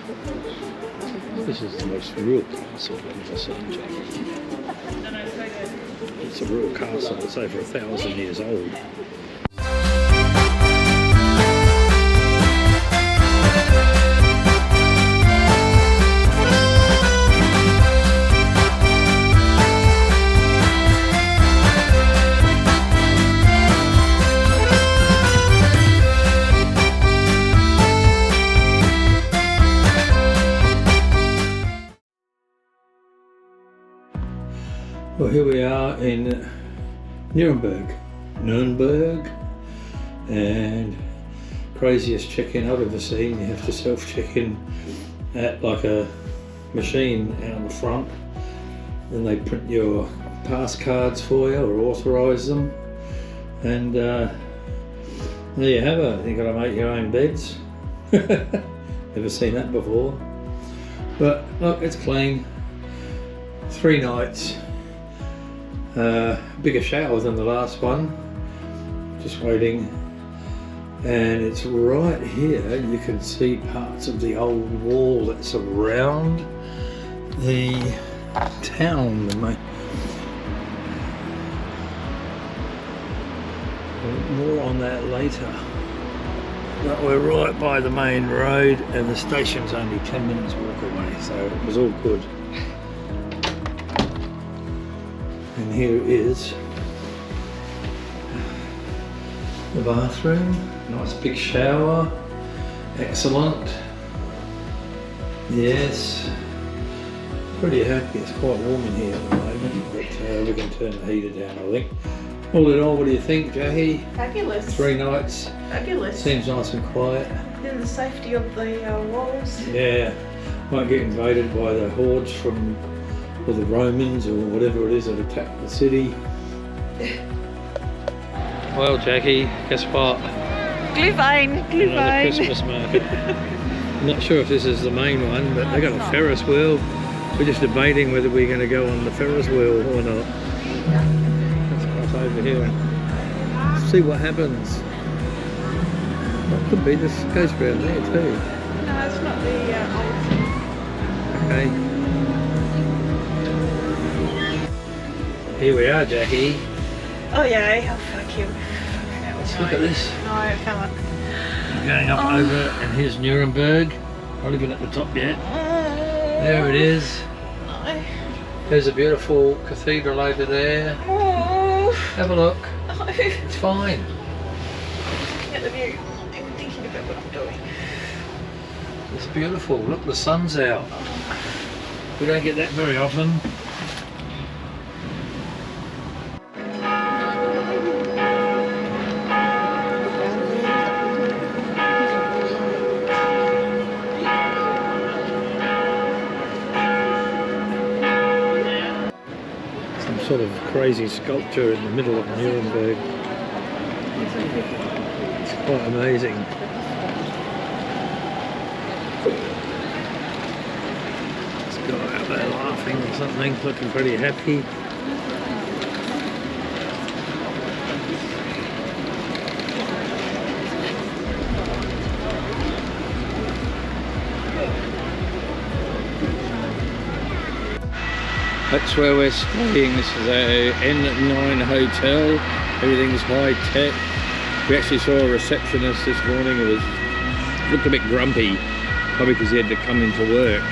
This is the most real castle I've ever seen, Jackie. It's a real castle. It's over 1,000 years old. Well, here we are in Nuremberg, and craziest check-in I've ever seen. You have to self-check-in at like a machine out on the front, and they print your pass cards for you or authorise them, and there you have it. You've got to make your own beds. Never seen that before, but look, it's clean. 3 nights. Bigger shower than the last one, just waiting, and it's right here. You can see parts of the old wall that's around the town. More on that later, but we're right by the main road and the station's only 10 minutes walk away, so it was all good. And here is the bathroom, nice big shower, excellent. Yes, pretty happy. It's quite warm in here at the moment, but we can turn the heater down, I think. All in all, what do you think, Jackie? Fabulous. 3 nights. Fabulous. Seems nice and quiet. In the safety of the walls. Yeah, won't get invaded by the hordes from, or the Romans or whatever it is that attacked the city. Well, Jackie, guess what? Glühwein. Another Christmas market. I'm not sure if this is the main one, but they got a Ferris wheel. We're just debating whether we're going to go on the Ferris wheel or not. Let's cross over here and see what happens. What could be? This goes around there too. No, it's not the old. Okay. Here we are, Jackie. Oh yeah, oh fuck you. Look at this. No, I can't. We're going up over, and here's Nuremberg. Not even at the top yet. There it is. No. There's a beautiful cathedral over there. Oh. Have a look. No. It's fine. Looking at the view, I'm not even thinking about what I'm doing. It's beautiful. Look, the sun's out. We don't get that very often. Sort of crazy sculpture in the middle of Nuremberg. It's quite amazing. This guy out there laughing or something, looking pretty happy. That's where we're staying. This is a N9 hotel. Everything's high tech. We actually saw a receptionist this morning who looked a bit grumpy, probably because he had to come into work.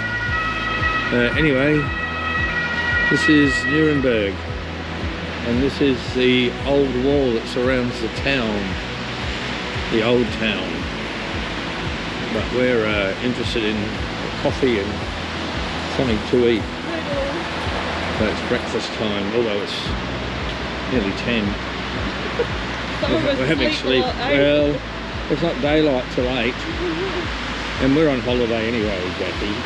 Anyway, this is Nuremberg, and this is the old wall that surrounds the town, the old town. But we're interested in coffee and something to eat. So it's breakfast time, although it's nearly 10. We're having sleep. Well, it's not daylight till 8. And we're on holiday anyway, Jackie.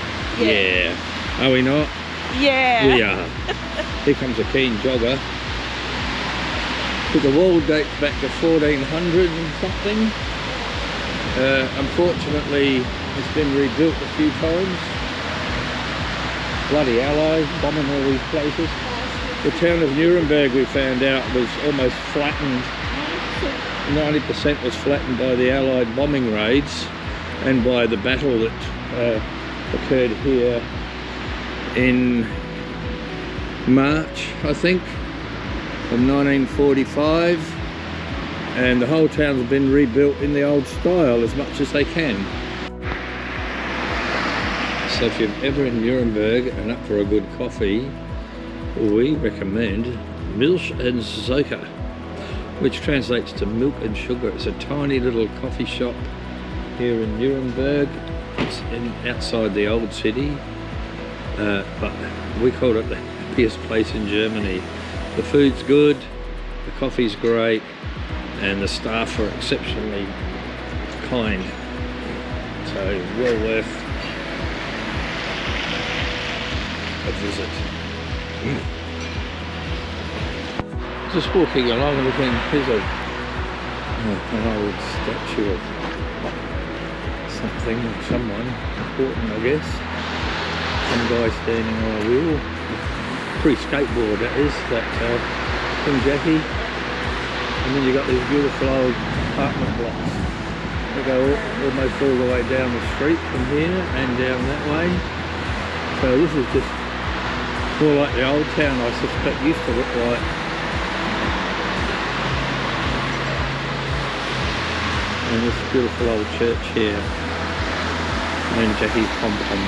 Yeah. Are we not? Yeah. We are. Here comes a keen jogger. But the wall dates back to 1400 and something. Unfortunately, it's been rebuilt a few times. Bloody Allies bombing all these places. The town of Nuremberg, we found out, was almost flattened. 90% was flattened by the Allied bombing raids and by the battle that occurred here in March, I think, of 1945, and the whole town's been rebuilt in the old style as much as they can. So if you're ever in Nuremberg and up for a good coffee, we recommend Milch and Zucker, which translates to milk and sugar. It's a tiny little coffee shop here in Nuremberg. It's outside the old city, but we call it the happiest place in Germany. The food's good, the coffee's great, and the staff are exceptionally kind. So well worth a visit. Just walking along and looking, here's an old statue of something, someone important, I guess. Some guy standing on a wheel, pre-skateboard that is, that King Jackie. And then you got these beautiful old apartment blocks. They go almost all the way down the street from here and down that way. So this is just more like the old town, I suspect, used to look like. And this beautiful old church here. And Jackie's pom-pom.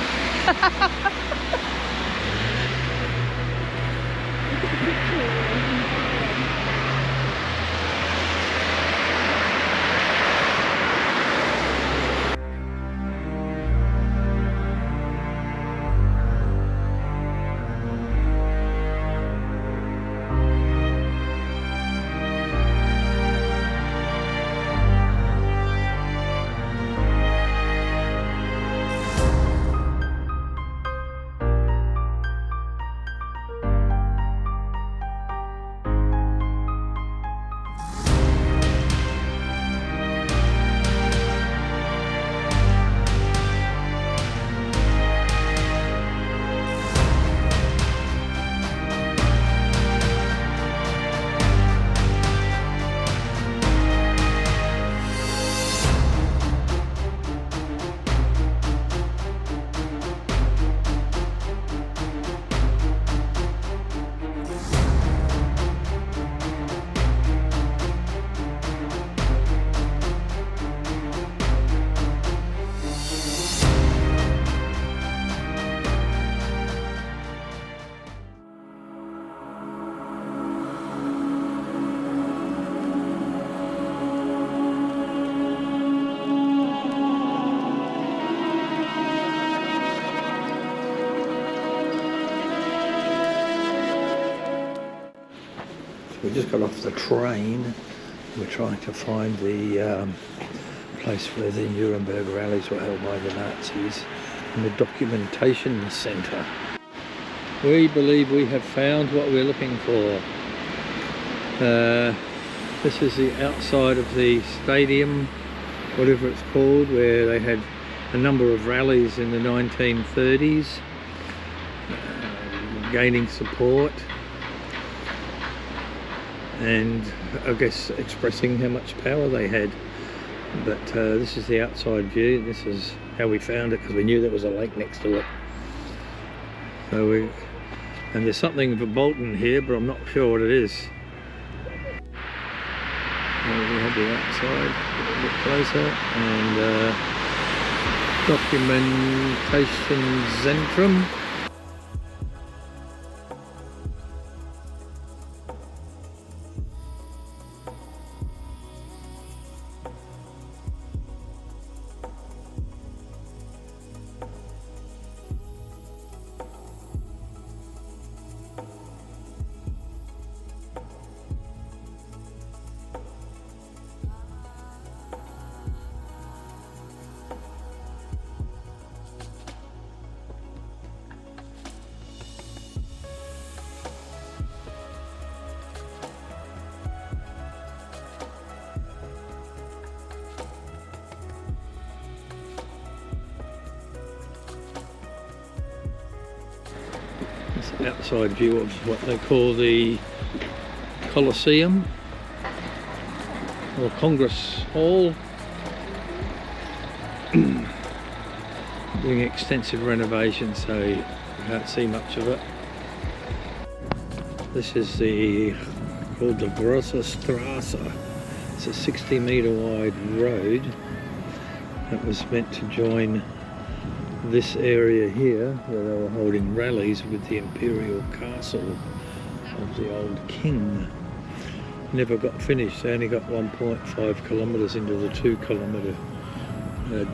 We just got off the train. We're trying to find the place where the Nuremberg rallies were held by the Nazis, and the documentation centre. We believe we have found what we're looking for. This is the outside of the stadium, whatever it's called, where they had a number of rallies in the 1930s, gaining support. And I guess expressing how much power they had. But this is the outside view. This is how we found it, because we knew there was a lake next to it. So and there's something verboten here, but I'm not sure what it is. We have the outside a bit closer, and documentation Zentrum. Outside view of what they call the Colosseum or Congress Hall. doing extensive renovations, so you can't see much of it. This is called the Grosse Strasse. It's a 60-metre wide road that was meant to join this area here, where they were holding rallies with the imperial castle of the old king. Never got finished. They only got 1.5 kilometres into the 2-kilometre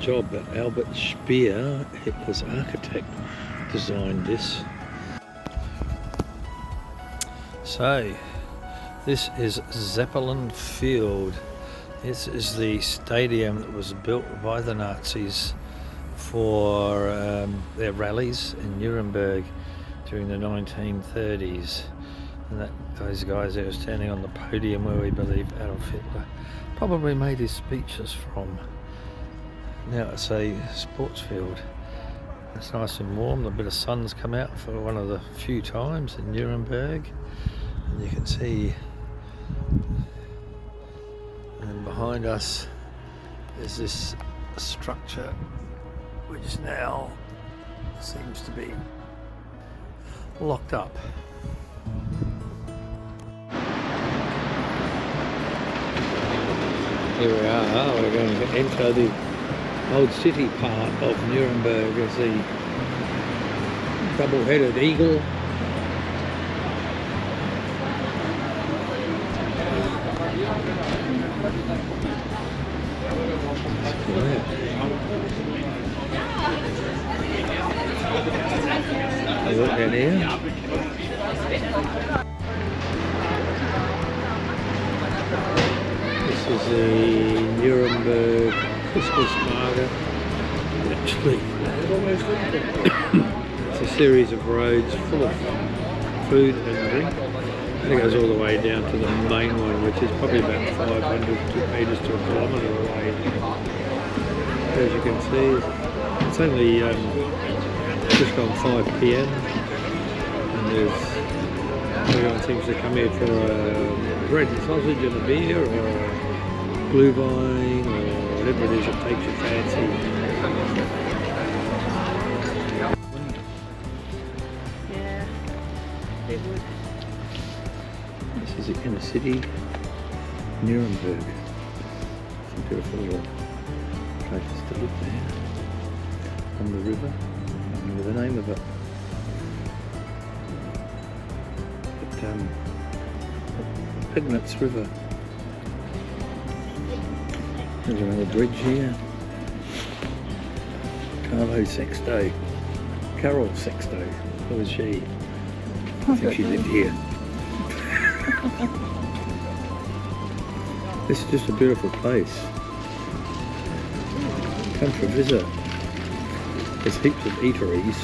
job. But Albert Speer, Hitler's architect, designed this. So this is Zeppelin Field. This is the stadium that was built by the Nazis for their rallies in Nuremberg during the 1930s. And those guys there standing on the podium where we believe Adolf Hitler probably made his speeches from. Now it's a sports field. It's nice and warm. A bit of sun's come out for one of the few times in Nuremberg. And you can see, and behind us is this structure which now seems to be locked up. Here we are, we're going to enter the old city part of Nuremberg as the double-headed eagle. Look in here. This is the Nuremberg Christmas market. Actually, it's a series of roads full of food and drink. And it goes all the way down to the main one, which is probably about 500 metres to a kilometre away. As you can see, it's only just on 5 p.m. and everyone seems to come here for a bread and sausage and a beer, or a glühwein, or whatever it is that takes your fancy. Yeah, it would. This is the inner city, Nuremberg. Some beautiful little places to live there. On the river, I don't remember the name of it. But Pegnitz River. There's another bridge here. Carol Sexto. Who was she? I think she lived here. This is just a beautiful place. Come for a visit. There's heaps of eateries.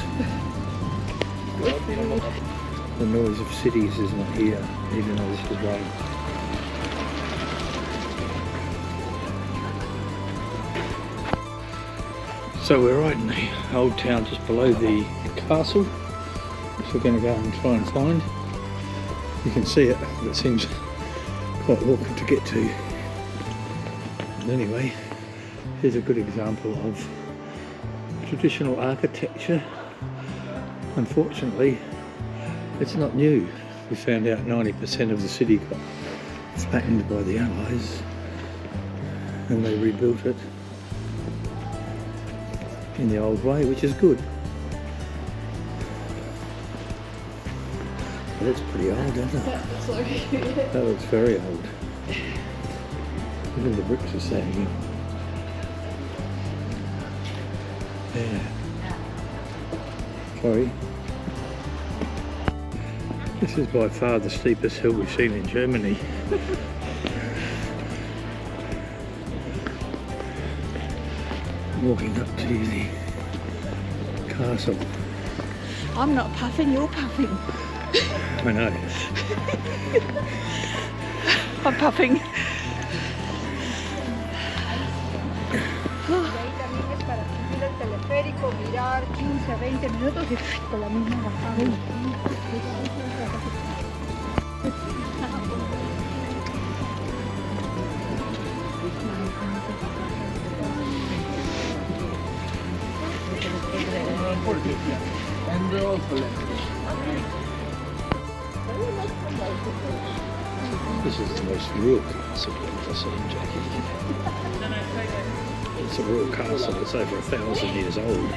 The noise of cities is not here, even though this is one. So we're right in the old town just below the castle, which we're going to go and try and find. You can see it, but it seems quite awkward to get to. But anyway, here's a good example of traditional architecture. Unfortunately, it's not new. We found out 90% of the city got flattened by the Allies and they rebuilt it in the old way, which is good. But it's pretty old, isn't it? That looks very old. Even the bricks are sagging. Yeah. Sorry. This is by far the steepest hill we've seen in Germany. Walking up to the castle. I'm not puffing, you're puffing. I know. I'm puffing. Mirar 15-20 minutos y con la misma bajada. And they're all collected. This is the most real castle I've ever seen, Jackie. It's a real castle. It's over 1,000 years old.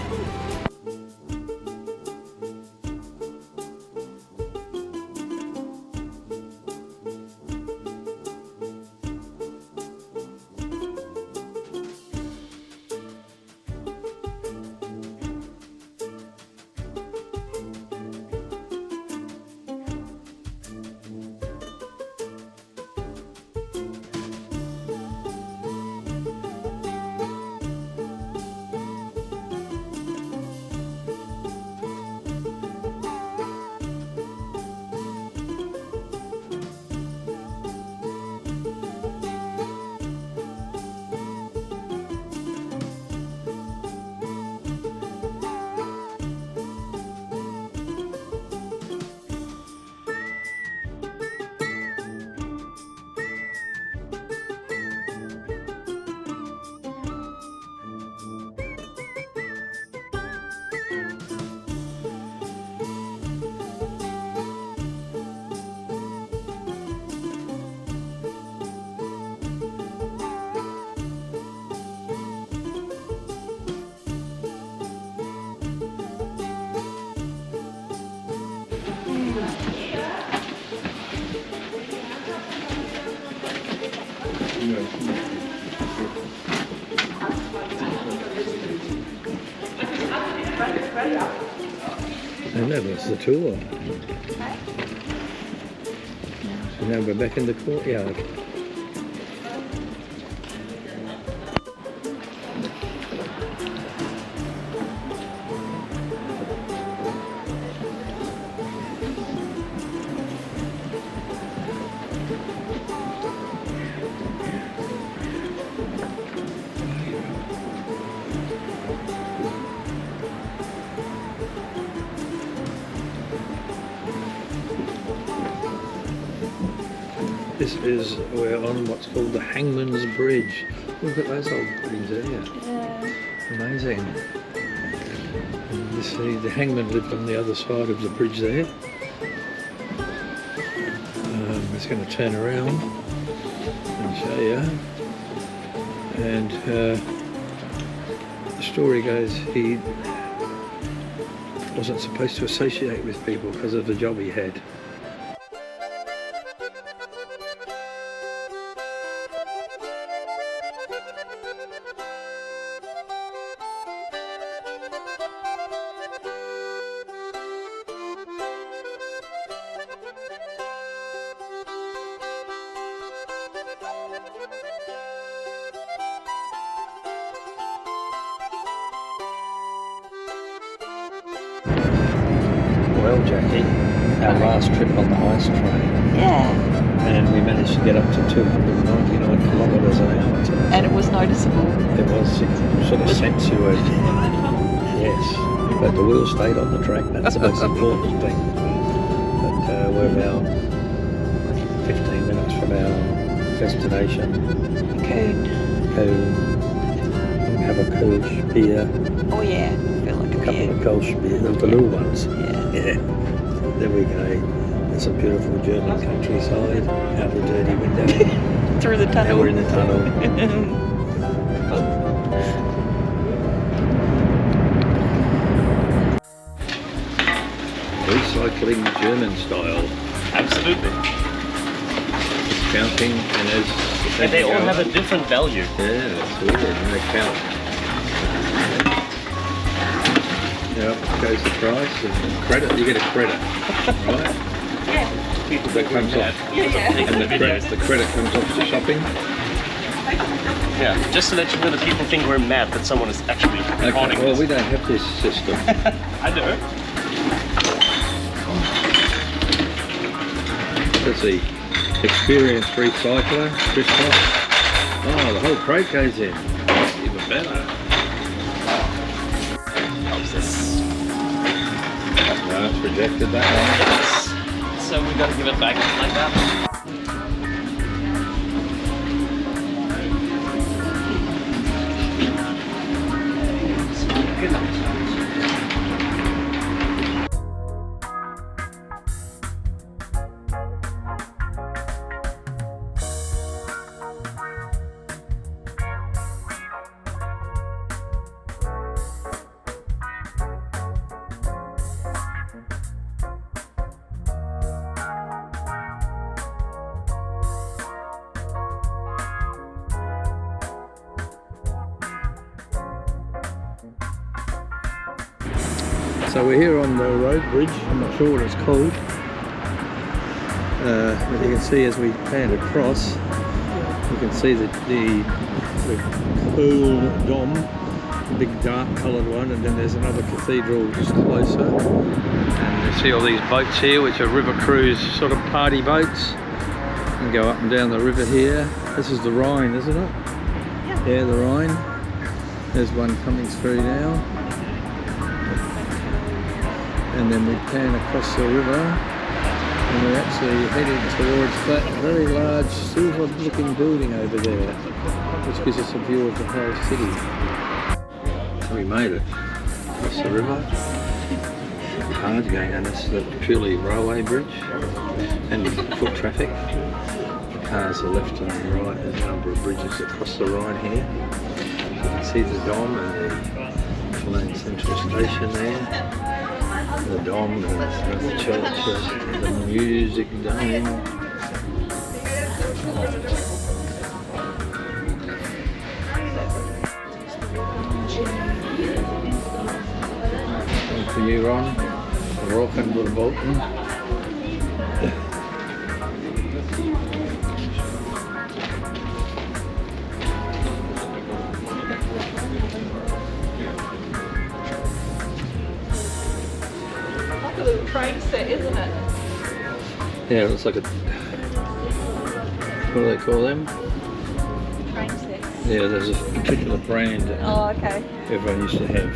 And that was the tour. So now we're back in the courtyard. This is, we're on what's called the Hangman's Bridge. Look at those old buildings there. Yeah. Amazing. And you see the hangman lived on the other side of the bridge there. It's going to turn around and show you. And the story goes he wasn't supposed to associate with people because of the job he had. Well, Jackie, our last trip on the ice train, Yeah. and we managed to get up to 299 kilometres an hour. And it was noticeable. It was, it sort of sense you were, yes, but the wheel stayed on the track, that's the most important thing. But we're about 15 minutes from our destination, Coon. Coon. We have a Kolsch beer, Oh yeah. I feel like a couple of Kolsch beer, the little ones. Yeah. Yeah, there we go. It's a beautiful German countryside, out the dirty window. Through the Now tunnel. we're in the tunnel. Recycling German style. Absolutely. Counting and as And they all have a different value. Yeah, that's weird. And they count. Yeah, goes the price and credit. You get a credit, right? Yeah. People That comes off. Yeah. And the credit comes off to shopping. Yeah, just to let you know that people think we're mad that someone is actually recording Okay, well, this. we don't have this system. I know. Let's see. Experienced recycler, Christoph. Oh, the whole crate goes in. That's even better. How's this? No, it's rejected that So we gotta give it back like that. So we're here on the road bridge. I'm not sure what it's called. But you can see as we pan across, you can see the cool dome, the big dark coloured one, and then there's another cathedral just closer. And you see all these boats here, which are river cruise sort of party boats. You can go up and down the river here. This is the Rhine, isn't it? Yeah, the Rhine. There's one coming through now. And then we pan across the river and we're actually heading towards that very large silver looking building over there, which gives us a view of the whole city. So we made it across the river. Cars going on, this is a purely railway bridge and foot traffic. The cars are left and right, there's a number of bridges across the Rhine here. You can see the Dom and the Cologne Central Station there. The Dom, the church, the music dome. One for you, Ron. Rocking with a Bolton. Little train set, isn't it? Yeah, it looks like a... What do they call them? Train sets. Yeah, there's a particular brand that Oh, okay. everyone used to have.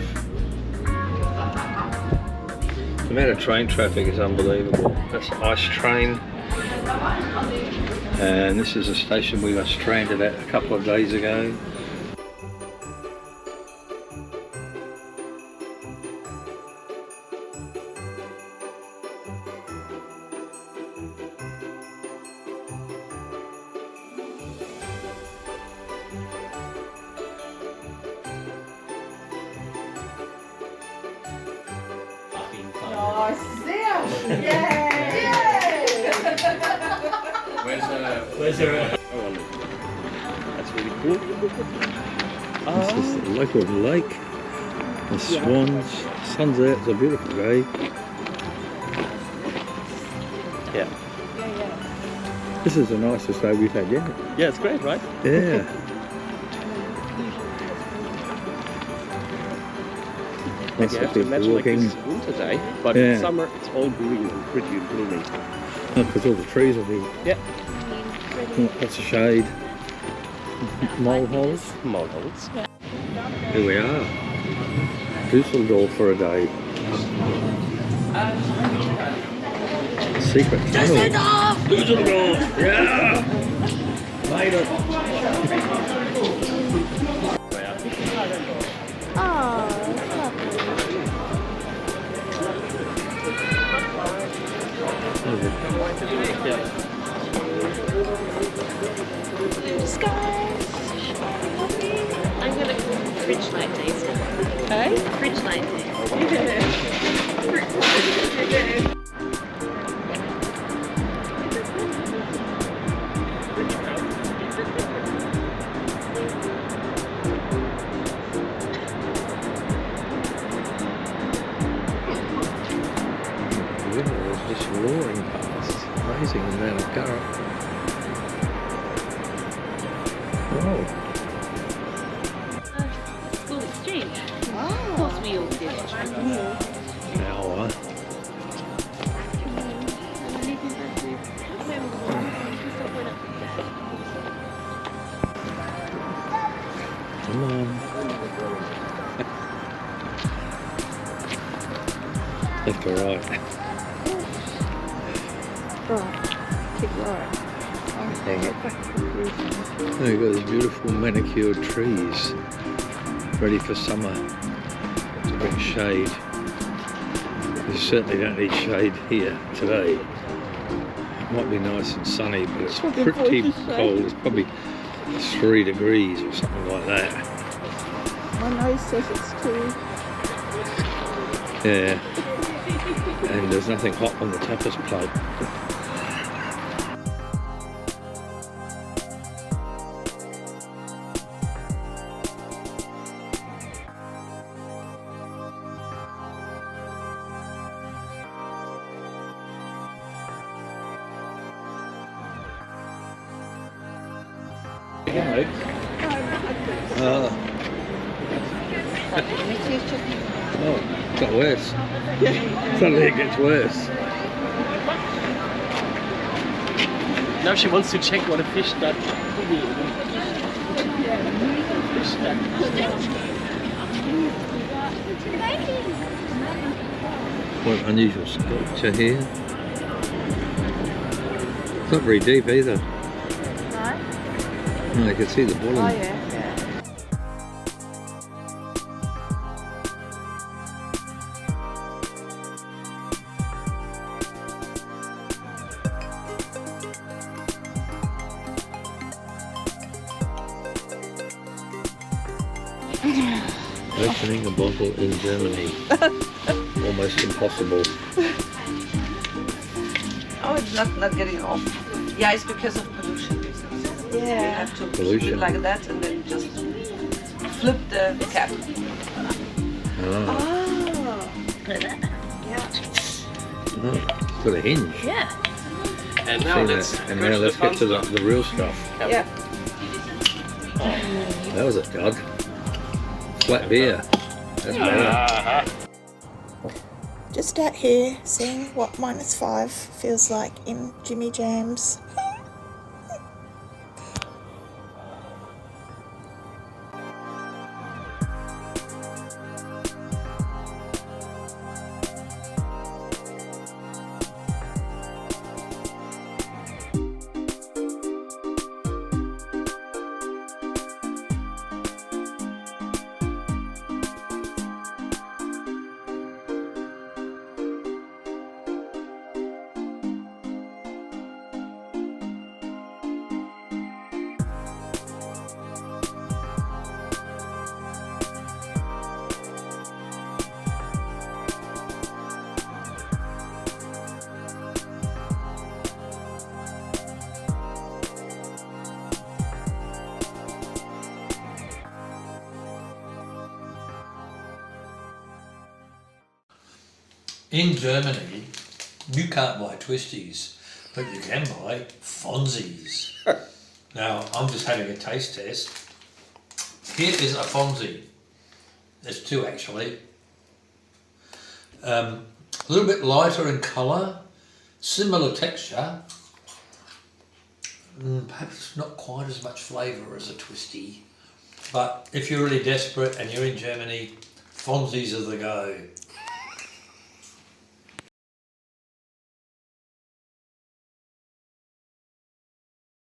The amount of train traffic is unbelievable. That's an ice train. And this is a station we were stranded at a couple of days ago. Where's there That's really cool. This is the local lake, the swans, sun's out, it's a beautiful day. Yeah. This is the nicest day we've had yet. Yeah, it's great, right? Yeah. Lots You of have to people imagine like walking. this winter day, but Yeah. in summer it's all green and pretty and blooming. Because all the trees will be Yeah. lots of shade. Mole holes. Moleholes. Here we are. Dusseldorf for a day. Secret tunnel. Dusseldorf! Yeah! Made it. Blue skies. I'm gonna fridge light days. Hey? Fridge light days. The river is just roaring past. Amazing amount of current. Oh. School exchange. Of course we all did. Hour. Come on. Left or right? Right. Keep right. Hang it. There you've got these beautiful manicured trees ready for summer to bring shade. You certainly don't need shade here today. It might be nice and sunny, but it's pretty cold. It's probably 3 degrees or something like that. My nose says it's too. Yeah. And there's nothing hot on the tapas plate. Again, oh, it got worse. Suddenly it gets worse. Now she wants to check what a fish that Quite unusual sculpture here. It's not very deep either. No, you can see the bottom. Oh yeah. Opening a bottle in Germany. Almost impossible. Oh, it's not getting off. Yeah, it's because of pollution reasons. Yeah. You have to keep it like that and then just flip the cap. Ah. Oh. Look at that. Yeah. Oh, it's got a hinge. Yeah. And See now that? And now let's get to the real stuff. Yeah. That was a dud. Flat beer. That's better. Just out here seeing what -5 feels like in Jimmy Jams. In Germany, you can't buy twisties, but you can buy Fonzies. Now, I'm just having a taste test. Here is a Fonzie. There's two actually. A little bit lighter in colour, similar texture. Perhaps not quite as much flavour as a twisty. But if you're really desperate and you're in Germany, Fonzies are the go.